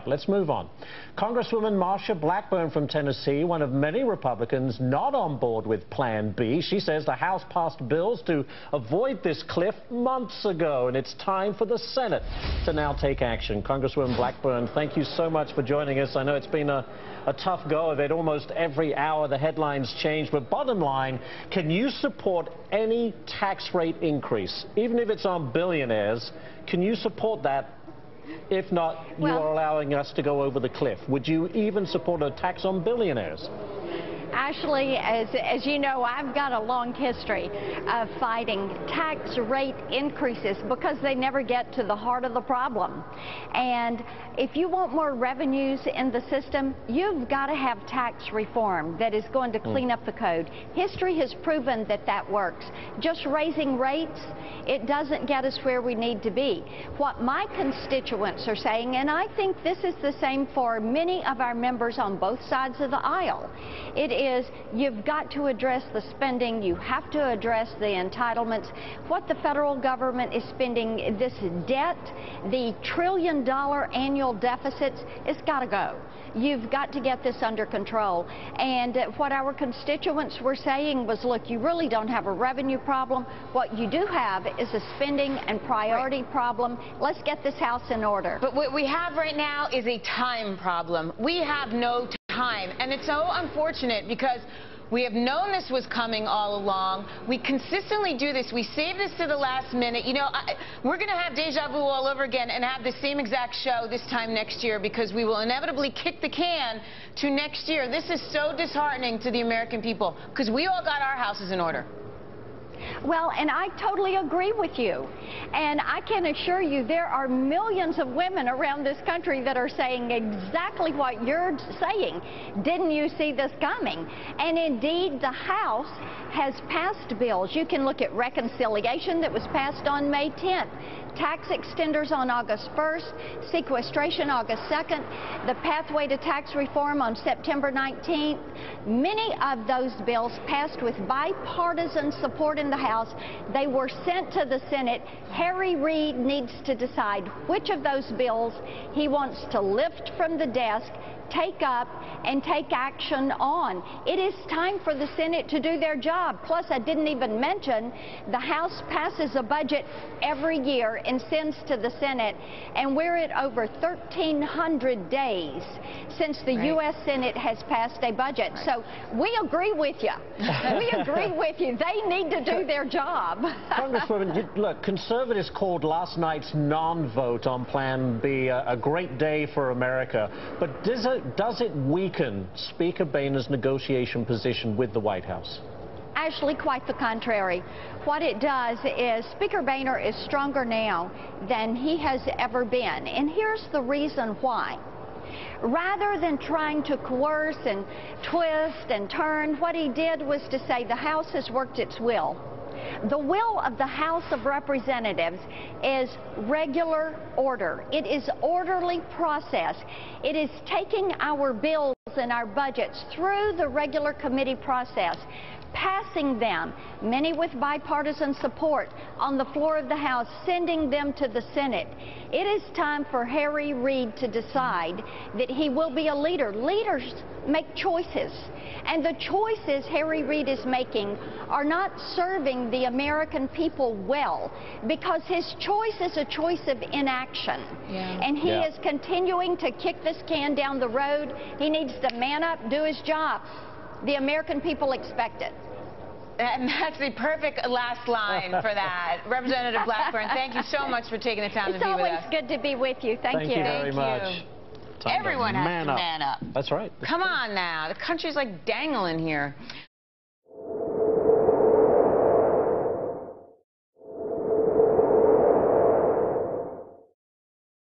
right, let's move on. Congresswoman Marsha Blackburn from Tennessee, one of many Republicans not on board with Plan B. She says the House passed bills to avoid this cliff months ago, and it's time for the Senate to now take action. Congresswoman Blackburn, thank you so much for joining us. I know it's been a tough go of it. Almost every hour the headlines change, but bottom line, can you support any tax rate increase, even if it's on billionaires? Can you support that? If not, you are allowing us to go over the cliff. Would you even support a tax on billionaires? Ashley, as you know, I've got a long history of fighting tax rate increases because they never get to the heart of the problem. And if you want more revenues in the system, you've got to have tax reform that is going to clean up the code. History has proven that that works. Just raising rates, it doesn't get us where we need to be. What my constituents are saying, and I think this is the same for many of our members on both sides of the aisle, it is you've got to address the spending, you have to address the entitlements. What the federal government is spending, this debt, the trillion-dollar annual deficits, it's got to go. You've got to get this under control. And what our constituents were saying was, look, you really don't have a revenue problem. What you do have is a spending and priority problem. Let's get this house in order. But what we have right now is a time problem. We have no time, and it's so unfortunate because we have known this was coming all along. We consistently do this. We save this to the last minute. You know, we're going to have deja vu all over again and have the same exact show this time next year because we will inevitably kick the can to next year. This is so disheartening to the American people because we all got our houses in order. Well, and I totally agree with you. And I can assure you there are millions of women around this country that are saying exactly what you're saying. Didn't you see this coming? And indeed, the House has passed bills. You can look at reconciliation that was passed on May 10th. Tax extenders on August 1st, sequestration August 2nd, the pathway to tax reform on September 19th. Many of those bills passed with bipartisan support in the House. They were sent to the Senate. Harry Reid needs to decide which of those bills he wants to lift from the desk, take up, and take action on. It is time for the Senate to do their job. Plus, I didn't even mention the House passes a budget every year and sends to the Senate, and we're at over 1,300 days since the U.S. Senate has passed a budget. So we agree with you. We agree with you. They need to do their job. Congresswoman, look, conservatives called last night's non-vote on Plan B a great day for America, but does it weaken Speaker Boehner's negotiation position with the White House? Actually, quite the contrary. What it does is Speaker Boehner is stronger now than he has ever been. And here's the reason why. Rather than trying to coerce and twist and turn, what he did was to say the House has worked its will. The will of the House of Representatives is regular order. It is orderly process. It is taking our bills and our budgets through the regular committee process, passing them, many with bipartisan support, on the floor of the House, sending them to the Senate. It is time for Harry Reid to decide that he will be a leader. Leaders make choices. And the choices Harry Reid is making are not serving the American people well because his choice is a choice of inaction. And he is continuing to kick this can down the road. He needs to man up, do his job. The American people expect it. And that's the perfect last line for that. Representative Blackburn, thank you so much for taking the time to be with us. It's always good to be with you. Thank you. Thank you very much. Everyone has to man up. That's right. Come on now. The country's like dangling here.